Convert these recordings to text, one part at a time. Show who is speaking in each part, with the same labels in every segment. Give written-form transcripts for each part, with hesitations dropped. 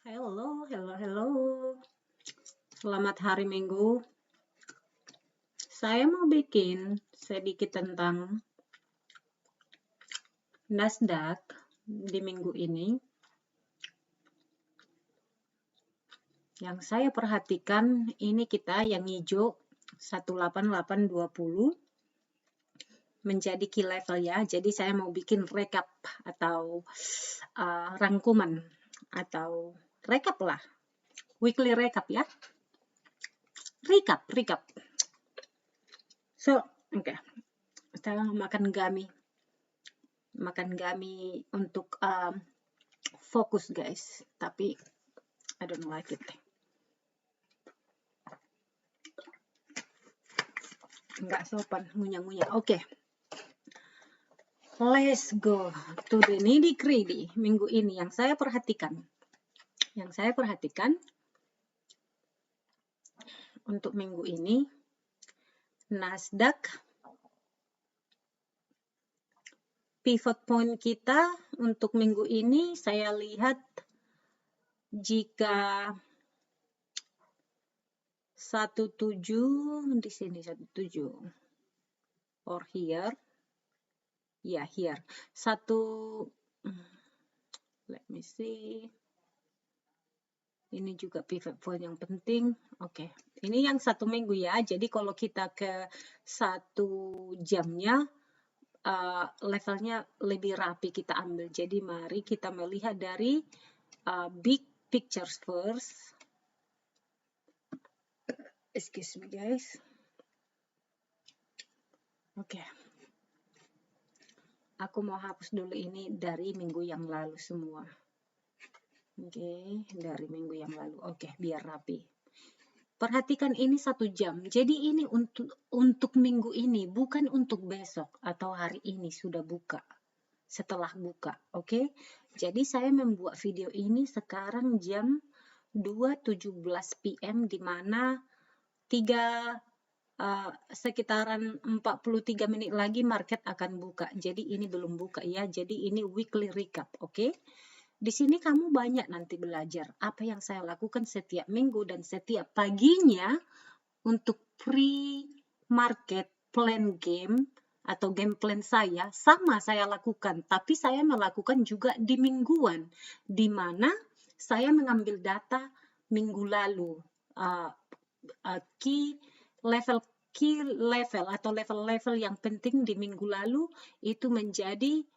Speaker 1: Halo, halo, halo. Selamat hari Minggu. Saya mau bikin sedikit tentang Nasdaq di minggu ini. Yang saya perhatikan ini kita yang hijau 18820 menjadi key level ya. Jadi saya mau bikin recap atau rangkuman atau recap lah. Weekly recap ya. Recap. So, oke. Saya makan gami untuk fokus guys, tapi I don't like it. Nggak sopan, ngunyah-ngunyah. Oke. Let's go to the nitty-gritty minggu ini yang saya perhatikan. Untuk minggu ini, Nasdaq pivot point kita untuk minggu ini saya lihat jika 17 di sini 17 or here ya here let me see, ini juga pivot point yang penting. Oke. Ini yang 1 minggu ya, jadi kalau kita ke 1 jamnya levelnya lebih rapi kita ambil. Jadi mari kita melihat dari big pictures first. Excuse me guys. Oke. Aku mau hapus dulu ini dari minggu yang lalu semua. Oke, dari minggu yang lalu. Oke, biar rapi. Perhatikan ini 1 jam. Jadi ini untuk minggu ini, bukan untuk besok atau hari ini sudah buka. Setelah buka, oke? Jadi saya membuat video ini sekarang jam 2.17 PM di mana sekitaran 43 menit lagi market akan buka. Jadi ini belum buka ya. Jadi ini weekly recap, oke? Di sini kamu banyak nanti belajar apa yang saya lakukan setiap minggu dan setiap paginya untuk pre-market plan game atau game plan saya sama saya lakukan, tapi saya melakukan juga di mingguan, di mana saya mengambil data minggu lalu, key level atau level-level yang penting di minggu lalu itu menjadi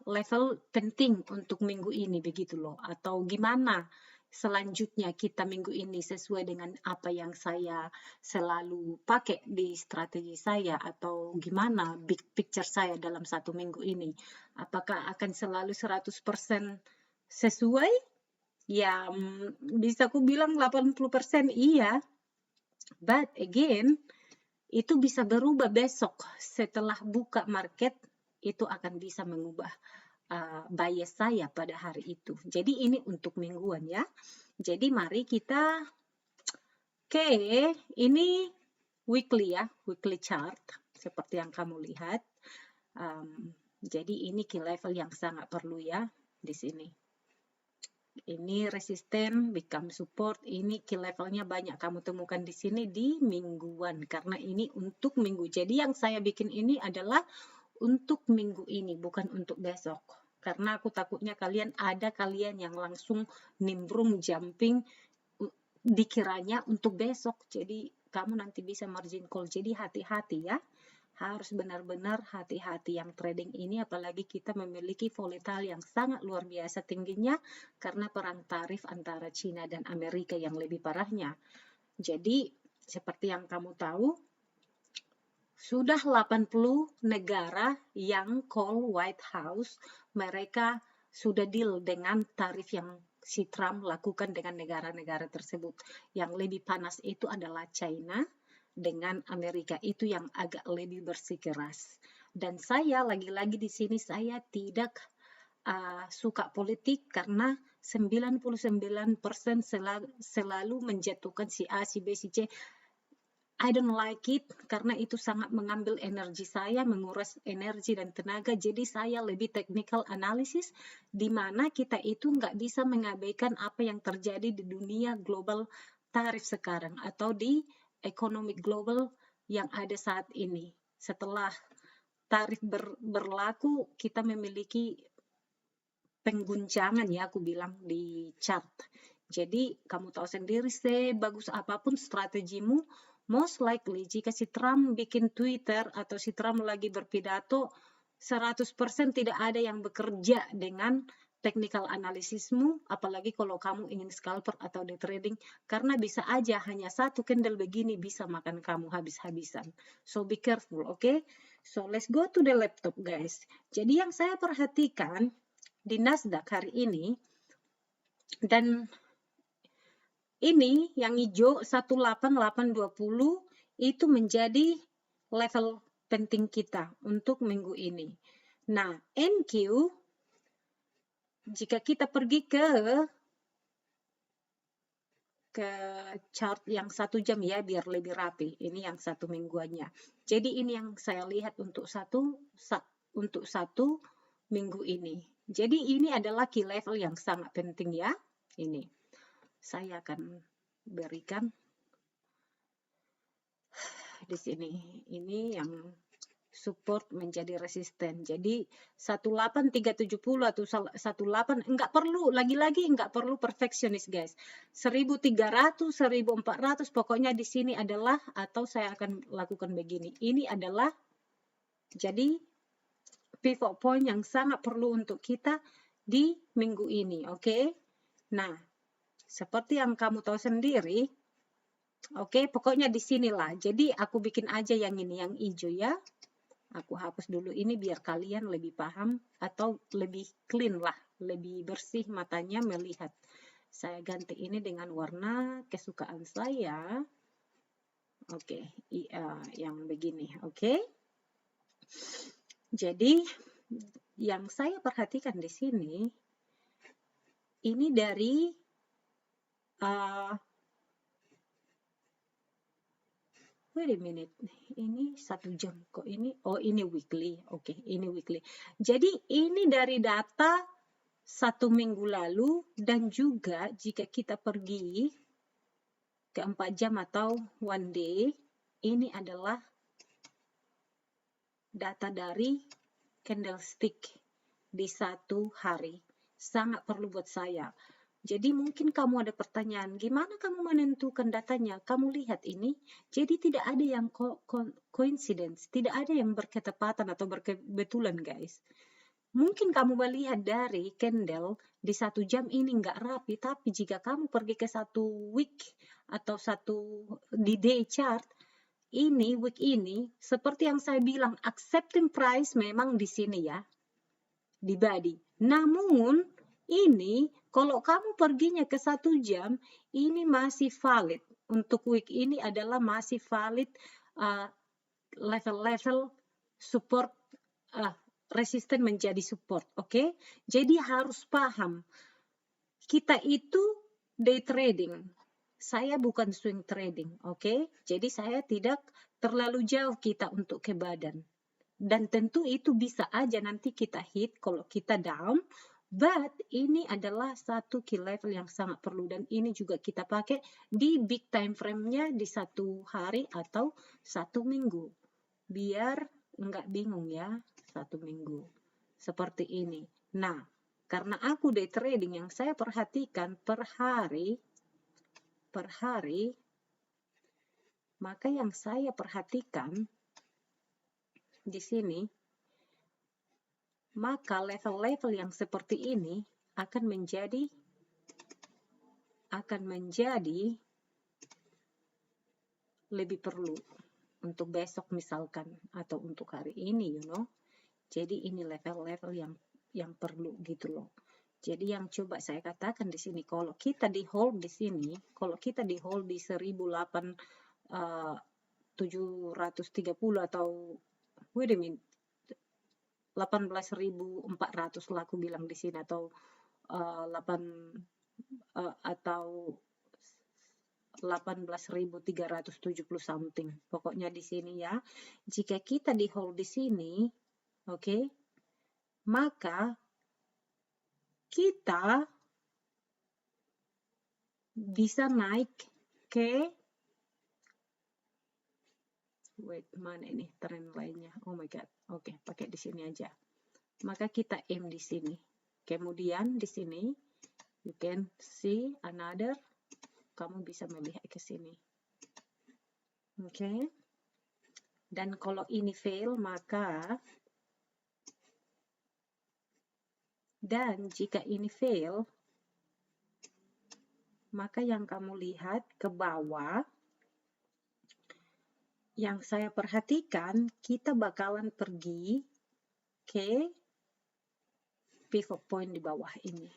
Speaker 1: level penting untuk minggu ini begitu loh, atau gimana selanjutnya kita minggu ini sesuai dengan apa yang saya selalu pakai di strategi saya, atau gimana big picture saya dalam 1 minggu ini, apakah akan selalu 100% sesuai ya, bisa ku bilang 80% iya, but again itu bisa berubah besok setelah buka market, itu akan bisa mengubah bias saya pada hari itu. Jadi ini untuk mingguan ya. Jadi mari kita ini weekly ya, weekly chart seperti yang kamu lihat. Jadi ini key level yang sangat perlu ya di sini. Ini resisten, become support, ini key levelnya banyak kamu temukan di sini di mingguan karena ini untuk minggu. Jadi yang saya bikin ini adalah untuk minggu ini, bukan untuk besok. Karena aku takutnya kalian yang langsung nimbrung jumping dikiranya untuk besok. Jadi kamu nanti bisa margin call. Jadi hati-hati ya. Harus benar-benar hati-hati yang trading ini, apalagi kita memiliki volatile yang sangat luar biasa tingginya karena perang tarif antara China dan Amerika yang lebih parahnya. Jadi seperti yang kamu tahu, sudah 80 negara yang call White House, mereka sudah deal dengan tarif yang si Trump lakukan dengan negara-negara tersebut. Yang lebih panas itu adalah China dengan Amerika, itu yang agak lebih bersikeras. Dan saya lagi-lagi di sini saya tidak suka politik karena 99% selalu menjatuhkan si A, si B, si C. I don't like it karena itu sangat mengambil energi saya, menguras energi dan tenaga. Jadi saya lebih technical analysis, di mana kita itu nggak bisa mengabaikan apa yang terjadi di dunia global tarif sekarang atau di ekonomi global yang ada saat ini. Setelah tarif berlaku, kita memiliki pengguncangan ya, aku bilang di chart. Jadi kamu tahu sendiri, sebagus apapun strategimu, most likely jika si Trump bikin Twitter atau si Trump lagi berpidato, 100% tidak ada yang bekerja dengan technical analisismu, apalagi kalau kamu ingin scalper atau day trading, karena bisa aja hanya satu candle begini bisa makan kamu habis-habisan. So be careful, okay? So let's go to the laptop, guys. Jadi yang saya perhatikan di Nasdaq hari ini, dan ini yang hijau 18820 itu menjadi level penting kita untuk minggu ini. Nah, NQ, jika kita pergi ke chart yang 1 jam ya, biar lebih rapi. Ini yang 1 mingguannya. Jadi ini yang saya lihat untuk satu minggu ini. Jadi ini adalah key level yang sangat penting ya. Ini saya akan berikan di sini. Ini yang support menjadi resisten. Jadi 18370 atau 18 enggak perlu, lagi-lagi enggak perlu perfeksionis guys. 1300, 1400 pokoknya di sini adalah, atau saya akan lakukan begini. Ini adalah jadi pivot point yang sangat perlu untuk kita di minggu ini, oke? Nah, seperti yang kamu tahu sendiri, oke, pokoknya di sinilah. Jadi aku bikin aja yang ini, yang hijau ya. Aku hapus dulu ini biar kalian lebih paham atau lebih clean lah, lebih bersih matanya melihat. Saya ganti ini dengan warna kesukaan saya. Oke, yang begini, oke. Jadi yang saya perhatikan di sini, ini dari wait a minute, ini 1 jam kok ini, oh ini weekly, oke, ini weekly. Jadi ini dari data 1 minggu lalu, dan juga jika kita pergi ke 4 jam atau 1 day, ini adalah data dari candlestick di 1 hari. Sangat perlu buat saya. Jadi mungkin kamu ada pertanyaan, gimana kamu menentukan datanya? Kamu lihat ini, jadi tidak ada yang coincidence, tidak ada yang berketepatan atau berkebetulan guys. Mungkin kamu melihat dari candle di 1 jam ini nggak rapi, tapi jika kamu pergi ke 1 week atau di day chart, ini week ini, seperti yang saya bilang, accepting price memang di sini ya, di body. Namun, ini kalau kamu perginya ke 1 jam, ini masih valid. Untuk week ini adalah masih valid level-level support, resisten menjadi support, oke? Jadi harus paham, kita itu day trading. Saya bukan swing trading, oke? Jadi saya tidak terlalu jauh kita untuk ke badan. Dan tentu itu bisa aja nanti kita hit kalau kita down, but ini adalah satu key level yang sangat perlu, dan ini juga kita pakai di big time frame-nya di 1 hari atau 1 minggu. Biar enggak bingung ya, 1 minggu. Seperti ini. Nah, karena aku day trading, yang saya perhatikan per hari, maka yang saya perhatikan di sini, maka level-level yang seperti ini akan menjadi lebih perlu untuk besok misalkan, atau untuk hari ini, you know. Jadi ini level-level yang perlu gitu loh. Jadi yang coba saya katakan di sini, kalau kita di hold di sini, kalau kita di hold di 18.730 atau wait a minute, 18.400 lah aku bilang di sini, atau atau 18.370 something. Pokoknya di sini ya. Jika kita di hold di sini, oke, maka kita bisa naik ke, wait, mana ini trend lainnya? Oh my god. Oke, pakai di sini aja. Maka kita aim di sini. Kemudian di sini you can see another, kamu bisa melihat ke sini. Oke. Dan kalau ini fail, maka jika ini fail, maka yang kamu lihat ke bawah, yang saya perhatikan, kita bakalan pergi ke pivot point di bawah ini.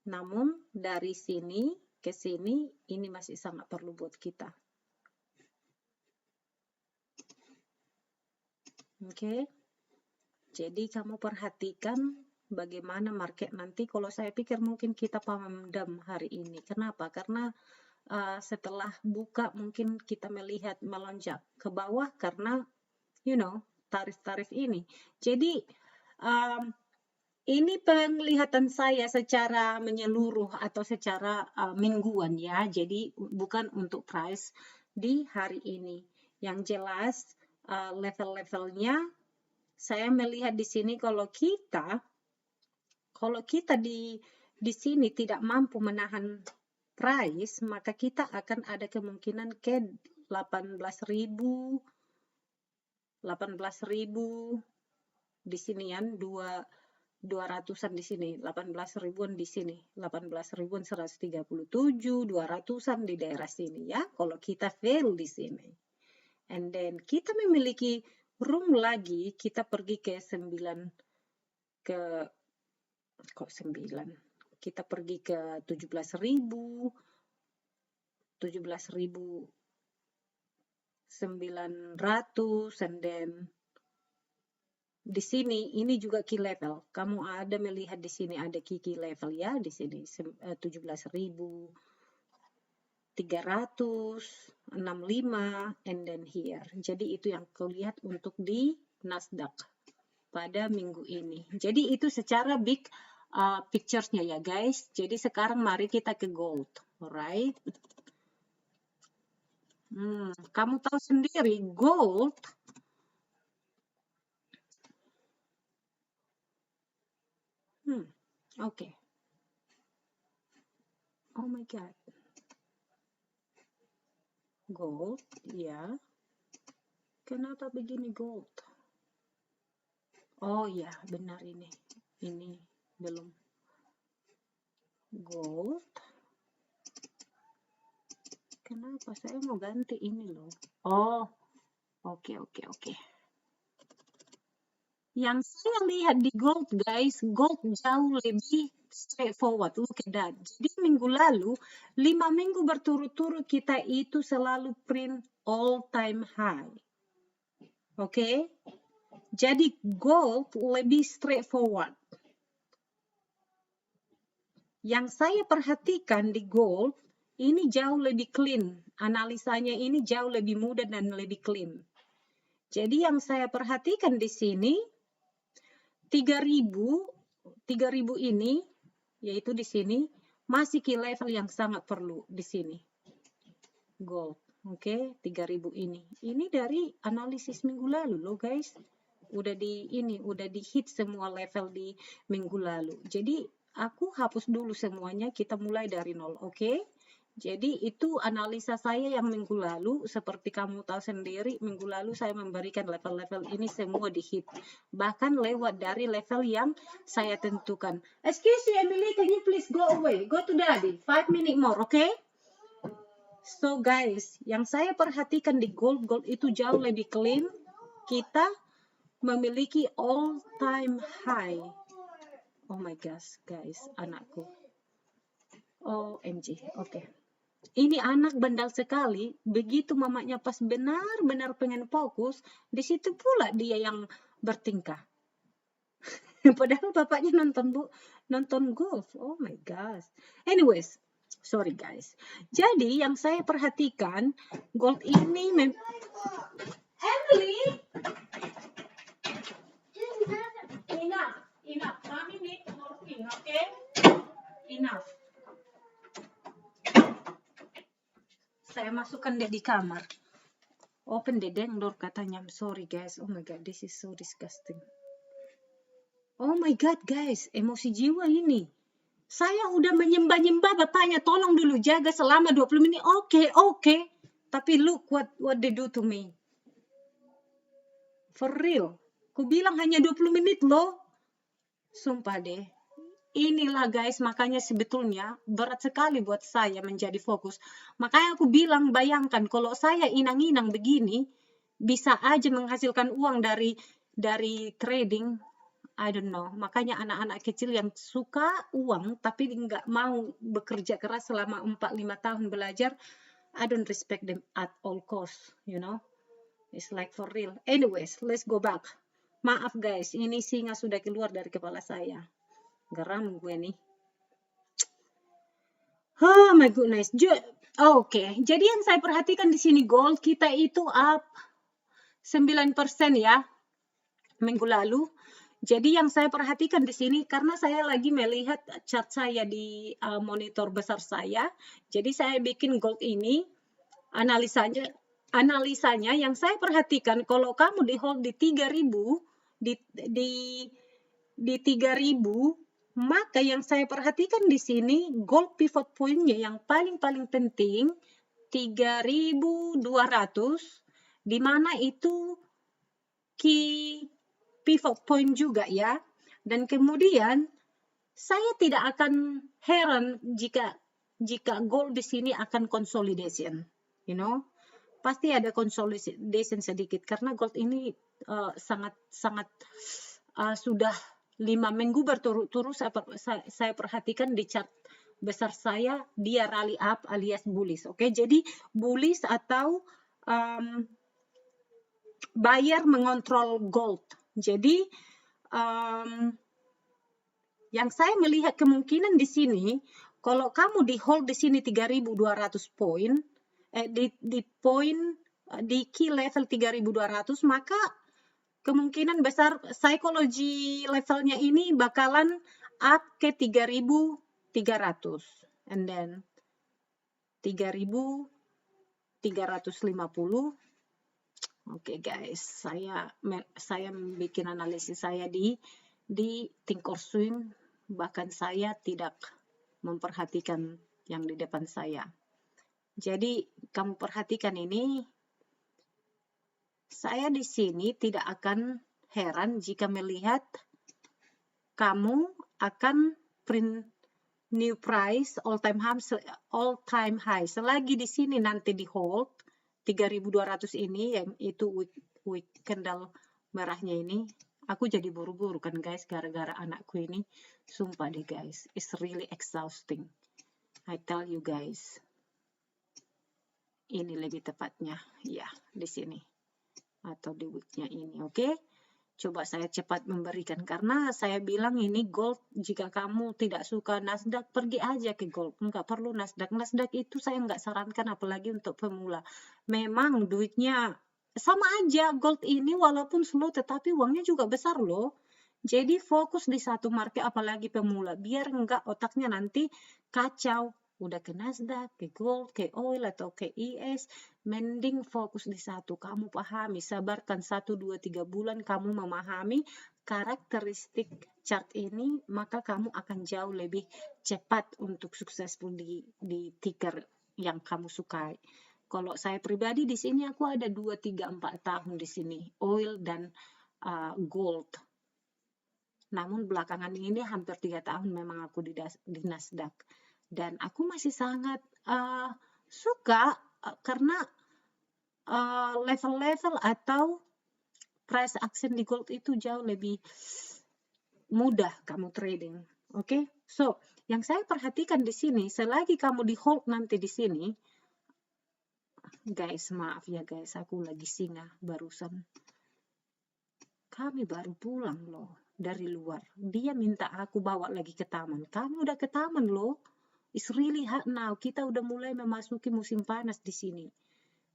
Speaker 1: Namun dari sini ke sini, ini masih sangat perlu buat kita. Oke. Jadi kamu perhatikan bagaimana market nanti. Kalau saya pikir mungkin kita pemendam hari ini. Kenapa? Karena setelah buka mungkin kita melihat melonjak ke bawah karena tarif-tarif ini. Jadi ini penglihatan saya secara menyeluruh atau secara mingguan ya. Jadi bukan untuk price di hari ini. Yang jelas level-levelnya saya melihat di sini kalau kita di sini tidak mampu menahan price, maka kita akan ada kemungkinan ke 18.000 di sini ya, 200-an di sini, 18.000-an di sini, 18.000-an 137, 200-an di daerah sini ya, kalau kita fail di sini. And then kita memiliki room lagi, kita pergi ke 9, kita pergi ke 17.900, and then di sini ini juga key level. Kamu ada melihat di sini ada key level ya, di sini 17.365 and then here. Jadi itu yang kulihat untuk di Nasdaq pada minggu ini. Jadi itu secara big picture-nya ya guys. Jadi sekarang mari kita ke gold, alright? Kamu tahu sendiri gold oke. Oh my god. Gold, ya. Kenapa begini gold? Oh ya, benar ini. Ini belum. Gold. Kenapa? Saya mau ganti ini loh. Oh, oke. Yang saya lihat di gold guys, gold jauh lebih straightforward. Look at that. Jadi minggu lalu, 5 minggu berturut-turut kita itu selalu print all time high. Oke? Jadi gold lebih straightforward. Yang saya perhatikan di gold, ini jauh lebih clean. Analisanya ini jauh lebih mudah dan lebih clean. Jadi yang saya perhatikan di sini, 3.000 ini, yaitu di sini, masih key level yang sangat perlu di sini. Gold, oke, 3.000 ini. Ini dari analisis minggu lalu loh guys. Udah di hit semua level di minggu lalu. Jadi aku hapus dulu semuanya, kita mulai dari nol, oke? Jadi itu analisa saya yang minggu lalu, seperti kamu tahu sendiri, minggu lalu saya memberikan level-level ini semua di hit. Bahkan lewat dari level yang saya tentukan. Excuse me, Emily, can you please go away? Go to daddy. 5 minutes more, okay? So guys, yang saya perhatikan di gold itu jauh lebih clean. Kita memiliki all time high. Oh my gosh, guys, anakku. OMG, oke. Ini anak bandel sekali, begitu mamanya pas benar-benar pengen fokus, di situ pula dia yang bertingkah. Padahal bapaknya nonton golf. Oh my gosh. Anyways, sorry guys. Jadi yang saya perhatikan, golf ini Emily, enough. Mommy need working, okay? Enough. Saya masukkan dia di kamar. Open the door katanya. I'm sorry guys. Oh my god, this is so disgusting. Oh my god guys, emosi jiwa ini. Saya udah menyembah-nyembah bapaknya, tolong dulu jaga selama 20 menit. Oke. Tapi look what they do to me. For real. Ku bilang hanya 20 menit loh. Sumpah deh. Inilah guys, makanya sebetulnya berat sekali buat saya menjadi fokus. Makanya aku bilang, bayangkan kalau saya inang-inang begini, bisa aja menghasilkan uang dari trading. I don't know. Makanya anak-anak kecil yang suka uang tapi nggak mau bekerja keras selama 4-5 tahun belajar, I don't respect them at all cost, you know. It's like for real. Anyways, let's go back. Maaf guys, ini singa sudah keluar dari kepala saya. Geram gue nih. Oh my goodness. Oke. Jadi yang saya perhatikan di sini gold kita itu up 9% ya minggu lalu. Jadi yang saya perhatikan di sini karena saya lagi melihat chart saya di monitor besar saya. Jadi saya bikin gold ini analisanya yang saya perhatikan kalau kamu di hold di 3000 di 3000, maka yang saya perhatikan di sini gold pivot point-nya yang paling penting 3200, di mana itu key pivot point juga ya. Dan kemudian saya tidak akan heran jika gold di sini akan consolidation, you know. Pasti ada consolidation sedikit karena gold ini sangat sudah 5 minggu berturut-turut saya perhatikan di chart besar saya, dia rally up alias bullish. Oke, jadi bullish atau buyer mengontrol gold. Jadi yang saya melihat kemungkinan di sini, kalau kamu di hold di sini 3.200 poin, di key level 3.200, maka kemungkinan besar psikologi levelnya ini bakalan up ke 3.300 and then 3.350. Oke guys, saya bikin analisis saya di Thinkorswim, bahkan saya tidak memperhatikan yang di depan saya. Jadi kamu perhatikan ini, saya di sini tidak akan heran jika melihat kamu akan print new price all time high. Selagi di sini nanti di hold 3.200 ini, yang itu week candle merahnya ini, aku jadi buru-buru kan guys gara-gara anakku ini. Sumpah deh guys, it's really exhausting. I tell you guys. Ini lebih tepatnya, ya di sini atau di weeknya ini, oke? Coba saya cepat memberikan karena saya bilang ini gold. Jika kamu tidak suka Nasdaq, pergi aja ke gold. Nggak perlu Nasdaq. Nasdaq itu saya nggak sarankan apalagi untuk pemula. Memang duitnya sama aja gold ini walaupun slow tetapi uangnya juga besar loh. Jadi fokus di satu market apalagi pemula biar nggak otaknya nanti kacau. Udah ke Nasdaq, ke gold, ke oil, atau ke IS, mending fokus di satu. Kamu pahami, sabarkan 1, 2, 3 bulan kamu memahami karakteristik chart ini, maka kamu akan jauh lebih cepat untuk successful di ticker yang kamu sukai. Kalau saya pribadi di sini aku ada 2, 3, 4 tahun di sini, oil dan gold. Namun belakangan ini hampir 3 tahun memang aku di Nasdaq. Dan aku masih sangat suka karena level-level atau price action di gold itu jauh lebih mudah kamu trading. Oke? So, yang saya perhatikan di sini, selagi kamu di hold nanti di sini, guys, maaf ya guys, aku lagi singa barusan. Kami baru pulang loh. dari luar. Dia minta aku bawa lagi ke taman. Kami udah ke taman loh. It's really hot now. Kita udah mulai memasuki musim panas di sini.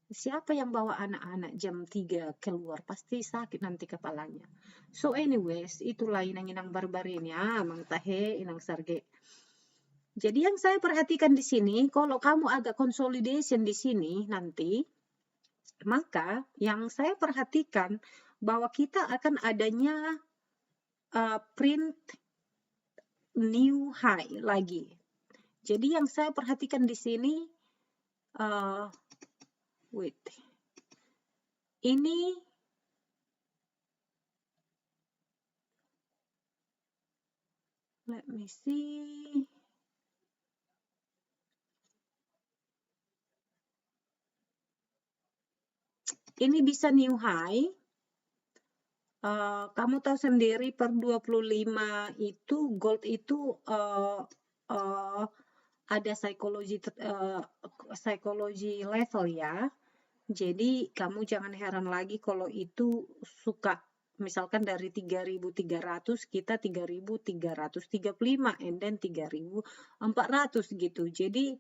Speaker 1: Siapa yang bawa anak-anak jam 3 keluar? Pasti sakit nanti kepalanya. So anyways, itulah inang-inang barbar ini. Mang tahe, inang sarge. Jadi yang saya perhatikan di sini, kalau kamu agak consolidation di sini nanti, maka yang saya perhatikan bahwa kita akan adanya print new high lagi. Jadi yang saya perhatikan di sini, wait, ini let me see. Ini bisa new high. Kamu tahu sendiri per 25 itu gold itu ada psikologi level ya. Jadi kamu jangan heran lagi kalau itu suka misalkan dari 3.300 kita 3.335 and then 3.400 gitu. Jadi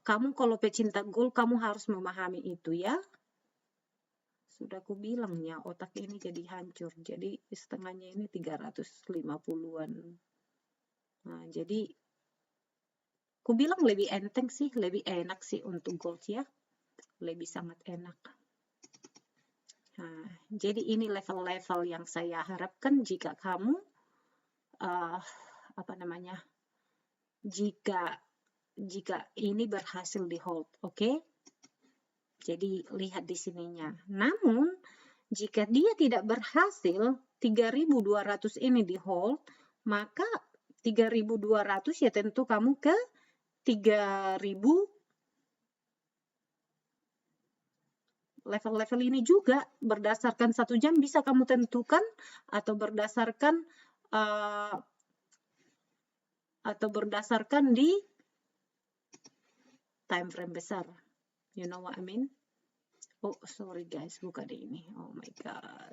Speaker 1: kamu kalau pecinta gold kamu harus memahami itu ya. Sudah aku bilangnya otak ini jadi hancur. Jadi setengahnya ini 350-an. Nah, jadi aku bilang lebih enteng sih, lebih enak sih untuk gold ya. Lebih sangat enak. Nah, jadi ini level-level yang saya harapkan jika kamu jika ini berhasil di hold, oke? Jadi lihat di sininya. Namun jika dia tidak berhasil 3.200 ini di hold, maka 3.200 ya tentu kamu ke 3.000 level-level ini juga berdasarkan 1 jam bisa kamu tentukan atau berdasarkan di time frame besar. You know what I mean? Oh, sorry guys, buka deh ini. Oh my god.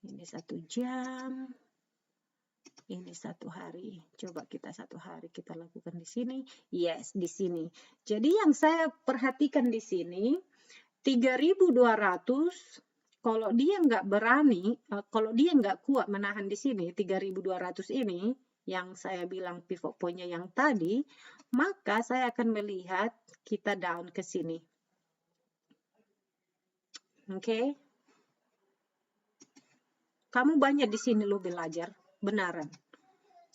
Speaker 1: Ini 1 jam. Ini 1 hari. Coba kita 1 hari kita lakukan di sini. Yes, di sini. Jadi yang saya perhatikan di sini 3.200 kalau dia nggak berani, kalau dia nggak kuat menahan di sini 3.200 ini yang saya bilang pivot point-nya yang tadi, maka saya akan melihat kita down ke sini. Oke. Kamu banyak di sini lo belajar, benaran.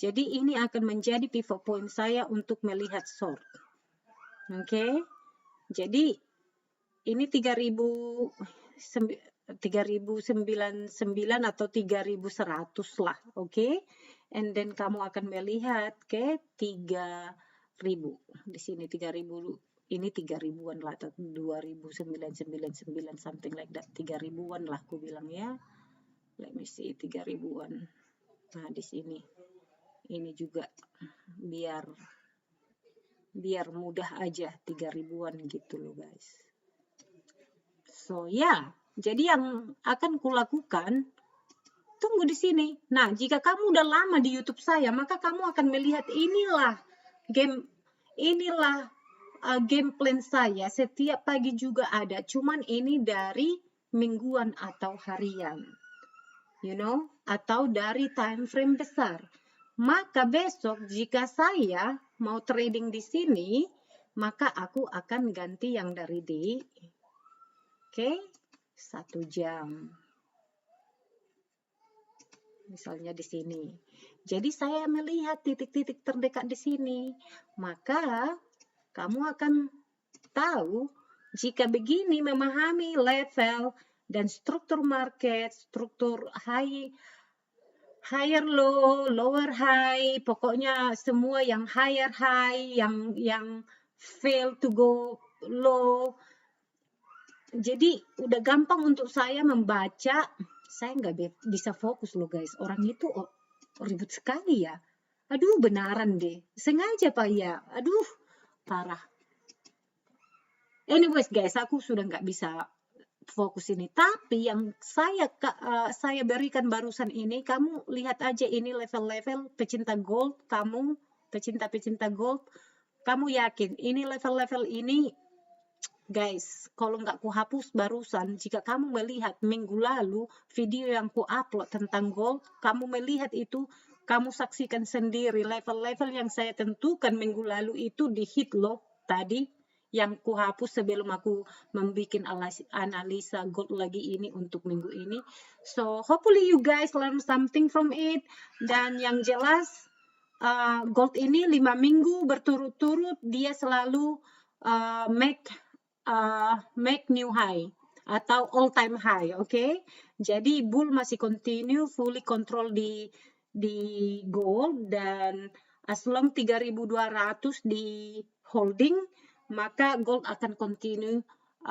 Speaker 1: Jadi ini akan menjadi pivot point saya untuk melihat short. Oke. Jadi ini 3.099 atau 3.100 lah, oke? And then kamu akan melihat ke 3.000 di sini 3.000, ini 3.000-an lah atau 2.999 something like that, 3.000-an lah aku bilang ya. Let me see 3.000-an. Nah di sini ini juga biar mudah aja 3.000-an gitu loh guys. So ya, jadi yang akan kulakukan, tunggu di sini. Nah, jika kamu udah lama di YouTube saya, maka kamu akan melihat inilah game plan saya. Setiap pagi juga ada, cuman ini dari mingguan atau harian, you know, atau dari time frame besar. Maka besok jika saya mau trading di sini, maka aku akan ganti yang dari di 1 jam. Misalnya di sini. Jadi saya melihat titik-titik terdekat di sini. Maka kamu akan tahu jika begini memahami level dan struktur market, struktur higher low, lower high, pokoknya semua yang higher high, yang fail to go low. Jadi udah gampang untuk saya membaca. Saya nggak bisa fokus loh guys. Orang itu ribut sekali ya. Aduh benaran deh. Sengaja Pak ya. Aduh parah. Anyways guys, aku sudah nggak bisa fokus ini. Tapi yang saya berikan barusan ini, kamu lihat aja ini level-level pecinta gold, kamu pecinta-pecinta gold, kamu yakin ini level-level ini, guys, kalau nggak ku hapus barusan, jika kamu melihat minggu lalu video yang ku upload tentang gold, kamu melihat itu, kamu saksikan sendiri level-level yang saya tentukan minggu lalu itu di hit loh tadi, yang ku hapus sebelum aku membuat analisa gold lagi ini untuk minggu ini. So hopefully you guys learn something from it. Dan yang jelas gold ini 5 minggu berturut-turut dia selalu make new high atau all time high, okay? Jadi bull masih continue fully control di gold, dan as long 3.200 di holding, maka gold akan continue,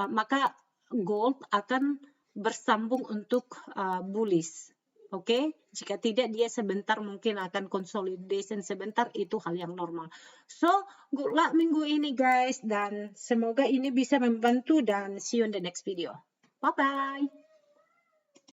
Speaker 1: maka gold akan bersambung untuk bullish. Oke, jika tidak dia sebentar mungkin akan consolidation sebentar, itu hal yang normal. So, good luck minggu ini guys, dan semoga ini bisa membantu, dan see you in the next video. Bye-bye.